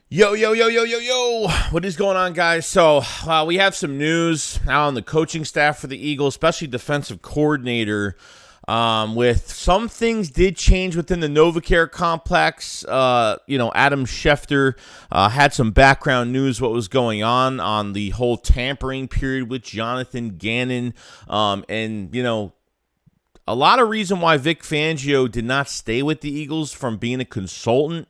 Yo, yo, yo, yo, yo, yo. What is going on, guys? So, we have some news now on the coaching staff for the Eagles, especially defensive coordinator. With some things did change within the NovaCare complex. Adam Schefter had some background news what was going on the whole tampering period with Jonathan Gannon. A lot of reason why Vic Fangio did not stay with the Eagles from being a consultant.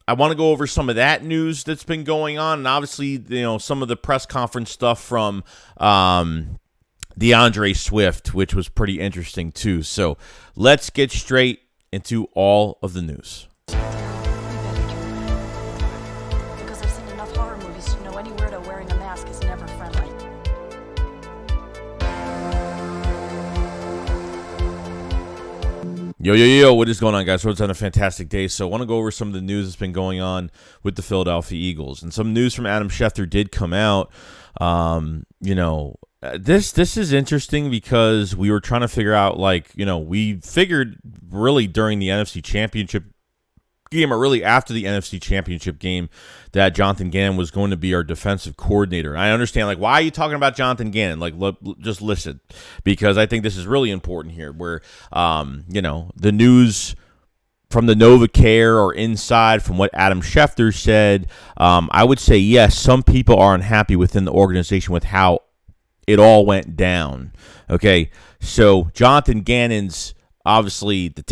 I want to go over some of that news that's been going on, and obviously, some of the press conference stuff from DeAndre Swift, which was pretty interesting too. So let's get straight into all of the news. Because I've seen enough horror movies to know any weirdo wearing a mask is never friendly. Yo, what is going on, guys? So it's on a fantastic day. So I want to go over some of the news that's been going on with the Philadelphia Eagles. And some news from Adam Schefter did come out. This is interesting because we were trying to figure out, we figured really during the NFC Championship game, or really after the NFC Championship game, that Jonathan Gannon was going to be our defensive coordinator. And I understand, why are you talking about Jonathan Gannon? Just listen, because I think this is really important here, where, the news from the NovaCare or inside from what Adam Schefter said, I would say, yes, some people are unhappy within the organization with how it all went down. Okay, so Jonathan Gannon's obviously the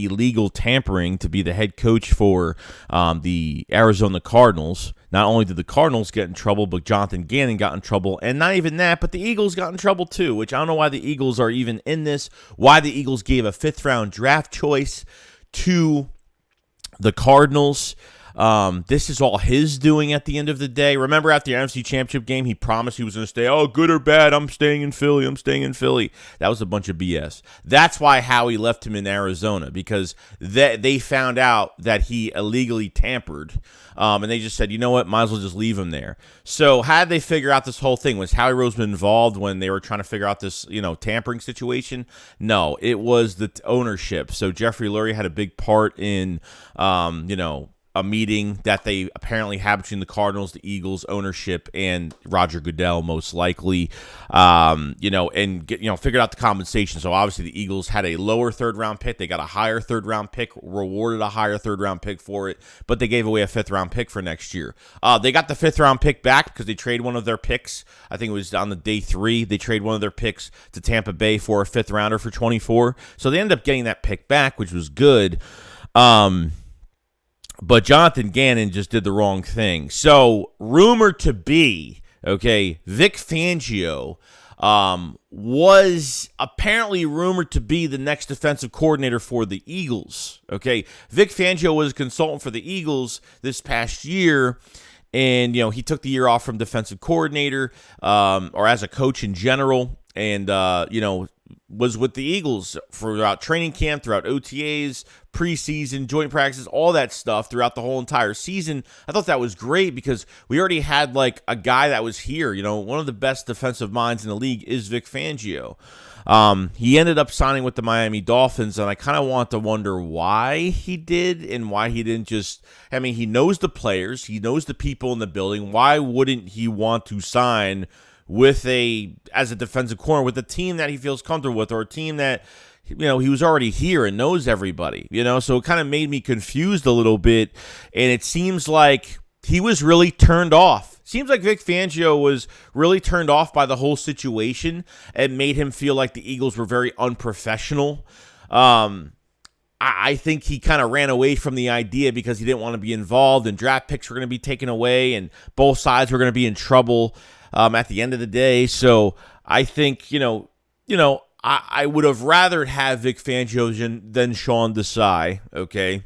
illegal tampering to be the head coach for the Arizona Cardinals. Not only did the Cardinals get in trouble, but Jonathan Gannon got in trouble. And not even that, but the Eagles got in trouble too, which I don't know why the Eagles are even in this, why the Eagles gave a 5th-round draft choice to the Cardinals. This is all his doing at the end of the day. Remember, after the NFC Championship game, he promised he was going to stay. Oh, good or bad, I'm staying in Philly. That was a bunch of BS. That's why Howie left him in Arizona, because they found out that he illegally tampered, and they just said, you know what, might as well just leave him there. So how did they figure out this whole thing? Was Howie Roseman involved when they were trying to figure out this, tampering situation? No, it was the ownership. So Jeffrey Lurie had a big part in, a meeting that they apparently had between the Cardinals, the Eagles ownership, and Roger Goodell, most likely, figured out the compensation. So obviously the Eagles had a lower 3rd-round pick. They got a higher 3rd-round pick, rewarded a higher 3rd-round pick for it, but they gave away a 5th-round pick for next year. They got the 5th-round pick back because they traded one of their picks. I think it was on the day 3. They traded one of their picks to Tampa Bay for a 5th-rounder for 24. So they ended up getting that pick back, which was good. But Jonathan Gannon just did the wrong thing. So, rumored to be, Vic Fangio was apparently rumored to be the next defensive coordinator for the Eagles. Vic Fangio was a consultant for the Eagles this past year, and, he took the year off from defensive coordinator or as a coach in general, and, was with the Eagles throughout training camp, throughout OTAs, preseason, joint practices, all that stuff throughout the whole entire season. I thought that was great because we already had a guy that was here. One of the best defensive minds in the league is Vic Fangio. He ended up signing with the Miami Dolphins, and I kind of want to wonder why he did and why he didn't he knows the players, he knows the people in the building. Why wouldn't he want to sign as a defensive corner with a team that he feels comfortable with, or a team that, he was already here and knows everybody, so it kind of made me confused a little bit. And it seems like he was really turned off. Seems like Vic Fangio was really turned off by the whole situation and made him feel like the Eagles were very unprofessional. I think he kind of ran away from the idea because he didn't want to be involved, and draft picks were going to be taken away and both sides were going to be in trouble at the end of the day. So I think, I would have rather have Vic Fangio than Sean Desai,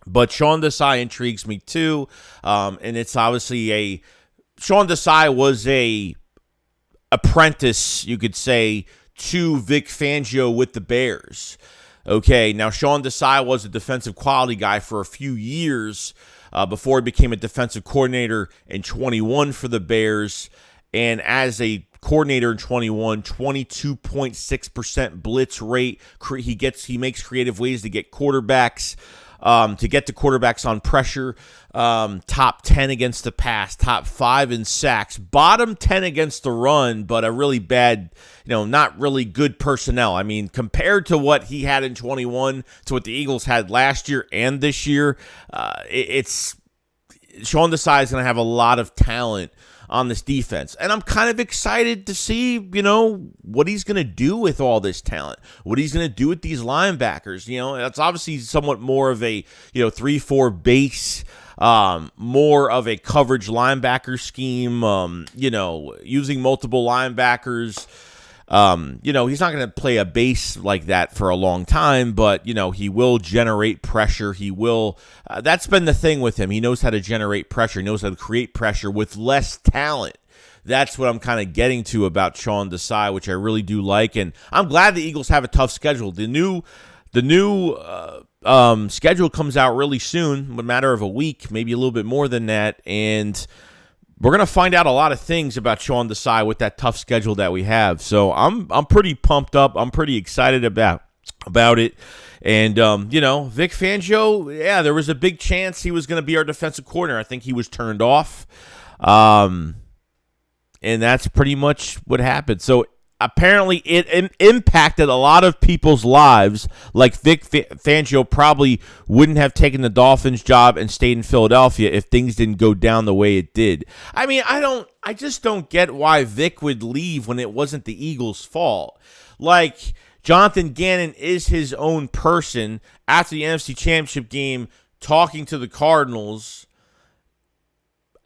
But Sean Desai intrigues me too, and it's obviously Sean Desai was a apprentice, you could say, to Vic Fangio with the Bears. Now Sean Desai was a defensive quality guy for a few years before he became a defensive coordinator in 21 for the Bears. And as a coordinator in 21, 22.6% blitz rate. He makes creative ways to get quarterbacks. to get the quarterbacks on pressure. Top 10 against the pass, top 5 in sacks, bottom 10 against the run, but a really bad, not really good personnel. I mean, compared to what he had in 21 to what the Eagles had last year and this year, it's Sean Desai is going to have a lot of talent on this defense. And I'm kind of excited to see, what he's going to do with all this talent, what he's going to do with these linebackers. That's obviously somewhat more of a, 3-4 base, more of a coverage linebacker scheme, using multiple linebackers. He's not going to play a base like that for a long time, but, he will generate pressure. He will, that's been the thing with him. He knows how to generate pressure. He knows how to create pressure with less talent. That's what I'm kind of getting to about Sean Desai, which I really do like. And I'm glad the Eagles have a tough schedule. The new schedule comes out really soon, a matter of a week, maybe a little bit more than that. And we're going to find out a lot of things about Sean Desai with that tough schedule that we have. So I'm pretty pumped up. I'm pretty excited about it. And, Vic Fangio, yeah, there was a big chance he was going to be our defensive coordinator. I think he was turned off. And that's pretty much what happened. So apparently it impacted a lot of people's lives. Like Vic Fangio probably wouldn't have taken the Dolphins job and stayed in Philadelphia if things didn't go down the way it did. I mean, I just don't get why Vic would leave when it wasn't the Eagles' fault. Like, Jonathan Gannon is his own person after the NFC Championship game talking to the Cardinals,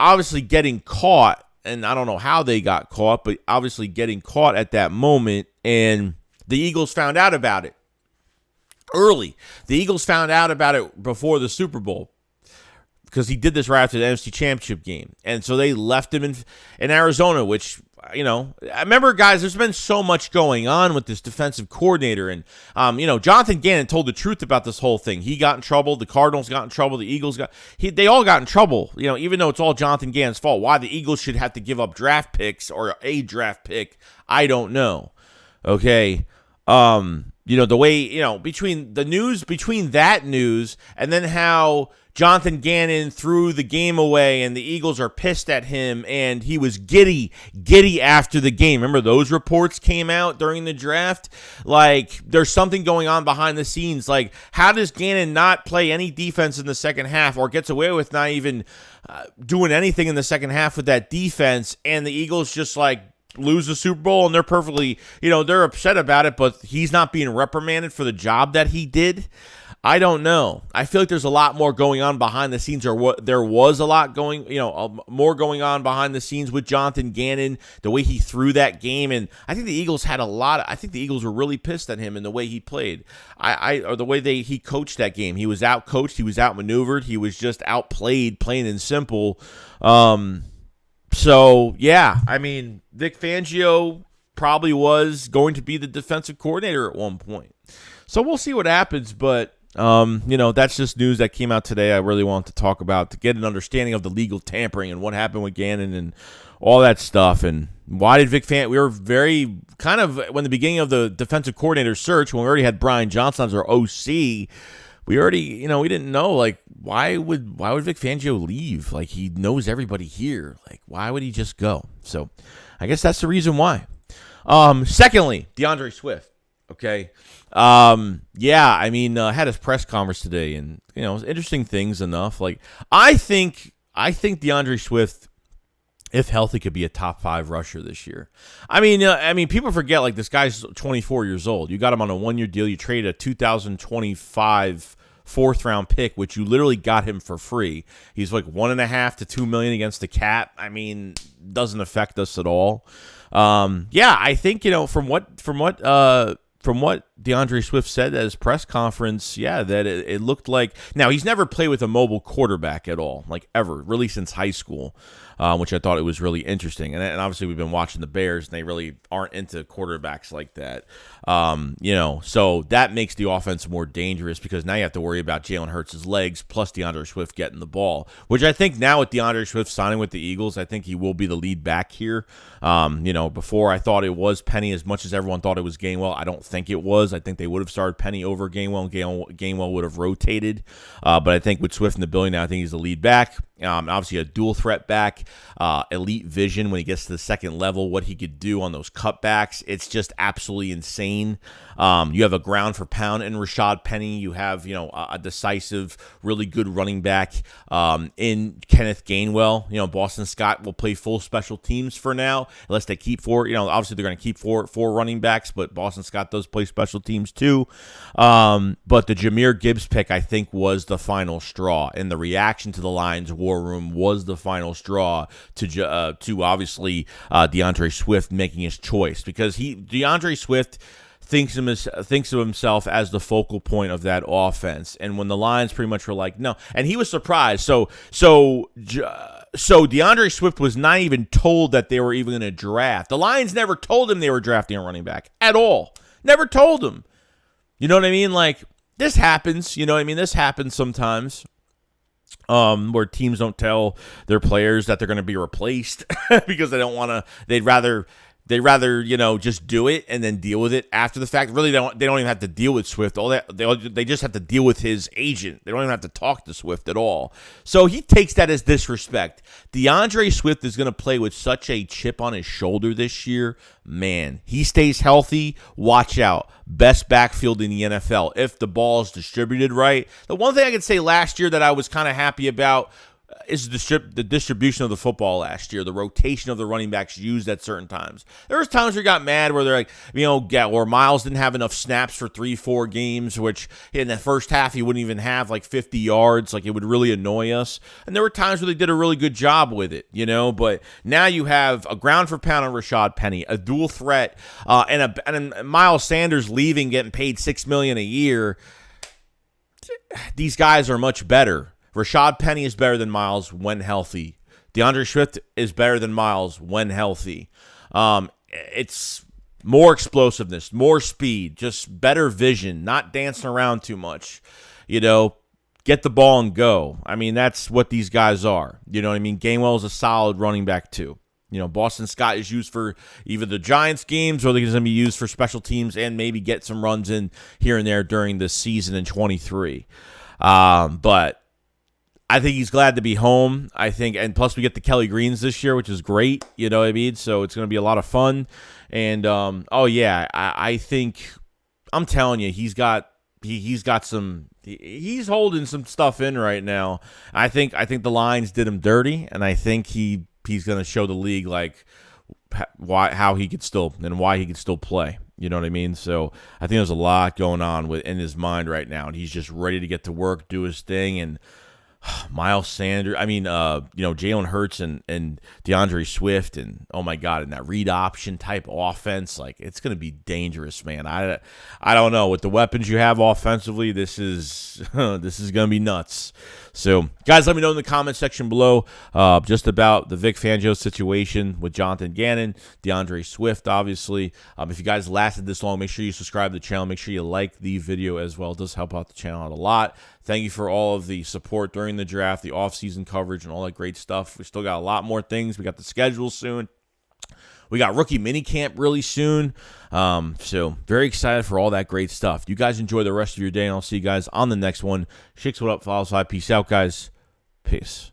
obviously getting caught. And I don't know how they got caught, but obviously getting caught at that moment. And the Eagles found out about it early. The Eagles found out about it before the Super Bowl because he did this right after the NFC Championship game. And so they left him in Arizona, which, I remember, guys, there's been so much going on with this defensive coordinator. And, Jonathan Gannon told the truth about this whole thing. He got in trouble. The Cardinals got in trouble. The Eagles they all got in trouble, even though it's all Jonathan Gannon's fault. Why the Eagles should have to give up draft picks or a draft pick, I don't know. Okay. The way, between that news and then how Jonathan Gannon threw the game away and the Eagles are pissed at him and he was giddy after the game. Remember those reports came out during the draft? Like, there's something going on behind the scenes. Like, how does Gannon not play any defense in the second half or gets away with not even doing anything in the second half with that defense, and the Eagles just lose the Super Bowl and they're perfectly, they're upset about it, but he's not being reprimanded for the job that he did? I don't know. I feel like there's a lot more going on behind the scenes, or what there was a lot going, more going on behind the scenes with Jonathan Gannon, the way he threw that game. And I think the Eagles I think the Eagles were really pissed at him in the way he played. Or the way he coached that game. He was out-coached. He was outmaneuvered. He was just outplayed, plain and simple. So, yeah, I mean, Vic Fangio probably was going to be the defensive coordinator at one point. So we'll see what happens, but that's just news that came out today. I really wanted to talk about to get an understanding of the legal tampering and what happened with Gannon and all that stuff. And why did Vic Fangio? We were very kind of when the beginning of the defensive coordinator search, when we already had Brian Johnson as our OC. We already, we didn't know, why would Vic Fangio leave? Like, he knows everybody here. Like, why would he just go? So, I guess that's the reason why. Secondly, DeAndre Swift. Okay. Had his press conference today, and interesting things enough. Like, I think DeAndre Swift, if healthy, could be a top 5 rusher this year. I mean, people forget, this guy's 24 years old. You got him on a 1-year deal. You traded a 2025 4th-round pick, which you literally got him for free. He's $1.5 to $2 million against the cap. I mean, doesn't affect us at all. I think from what DeAndre Swift said at his press conference, that it looked like. Now, he's never played with a mobile quarterback at all, ever, really since high school, which I thought it was really interesting. And obviously we've been watching the Bears, and they really aren't into quarterbacks like that. So that makes the offense more dangerous because now you have to worry about Jalen Hurts' legs plus DeAndre Swift getting the ball, which I think now with DeAndre Swift signing with the Eagles, I think he will be the lead back here. Before I thought it was Penny as much as everyone thought it was Gainwell. I don't think it was. was. I think they would have started Penny over Gainwell, and Gainwell would have rotated. But I think with Swift in the building now, I think he's the lead back. Obviously, a dual threat back, elite vision when he gets to the second level, what he could do on those cutbacks. It's just absolutely insane. You have a ground for pound in Rashad Penny. You have, a decisive, really good running back in Kenneth Gainwell. Boston Scott will play full special teams for now, unless they keep four. Obviously they're going to keep four running backs, but Boston Scott does play special teams too. But the Jahmyr Gibbs pick, I think, was the final straw, and the reaction to the Lions war room was the final straw to obviously DeAndre Swift making his choice, because DeAndre Swift thinks of himself as the focal point of that offense. And when the Lions pretty much were like, no, and he was surprised. So DeAndre Swift was not even told that they were even going to draft. The Lions never told him they were drafting a running back at all. Never told him. You know what I mean? Like, this happens. You know what I mean? This happens sometimes. Where teams don't tell their players that they're going to be replaced because they don't want to. They'd rather just do it and then deal with it after the fact. Really, they don't even have to deal with Swift. They just have to deal with his agent. They don't even have to talk to Swift at all. So he takes that as disrespect. DeAndre Swift is going to play with such a chip on his shoulder this year. Man, he stays healthy. Watch out. Best backfield in the NFL if the ball is distributed right. The one thing I could say last year that I was kind of happy about is the distribution of the football last year, the rotation of the running backs used at certain times. There was times where you got mad where they're like, or Miles didn't have enough snaps for 3-4 games, which in the first half he wouldn't even have like 50 yards. Like, it would really annoy us. And there were times where they did a really good job with it, but now you have a ground for pound on Rashad Penny, a dual threat, and Miles Sanders leaving, getting paid $6 million a year. These guys are much better. Rashad Penny is better than Miles when healthy. DeAndre Swift is better than Miles when healthy. It's more explosiveness, more speed, just better vision, not dancing around too much. Get the ball and go. I mean, that's what these guys are. You know what I mean? Gainwell is a solid running back too. Boston Scott is used for either the Giants games or he's going to be used for special teams and maybe get some runs in here and there during the season in 23. But I think he's glad to be home. I think, and plus we get the Kelly Greens this year, which is great. You know what I mean? So it's going to be a lot of fun. And I think, I'm telling you, he's holding some stuff in right now. I think the Lions did him dirty, and I think he's going to show the league like how he could still and why he could still play. You know what I mean? So I think there's a lot going on in his mind right now, and he's just ready to get to work, do his thing, and Miles Sanders, Jalen Hurts and DeAndre Swift, and oh my God, and that read option type offense, like, it's going to be dangerous, man. I don't know, with the weapons you have offensively, this is going to be nuts. So, guys, let me know in the comment section below just about the Vic Fangio situation with Jonathan Gannon, DeAndre Swift, obviously. If you guys lasted this long, make sure you subscribe to the channel. Make sure you like the video as well. It does help out the channel out a lot. Thank you for all of the support during the draft, the offseason coverage, and all that great stuff. We still got a lot more things. We got the schedule soon. We got rookie minicamp really soon. So very excited for all that great stuff. You guys enjoy the rest of your day, and I'll see you guys on the next one. Shakes, what up? Follows 5. Peace out, guys. Peace.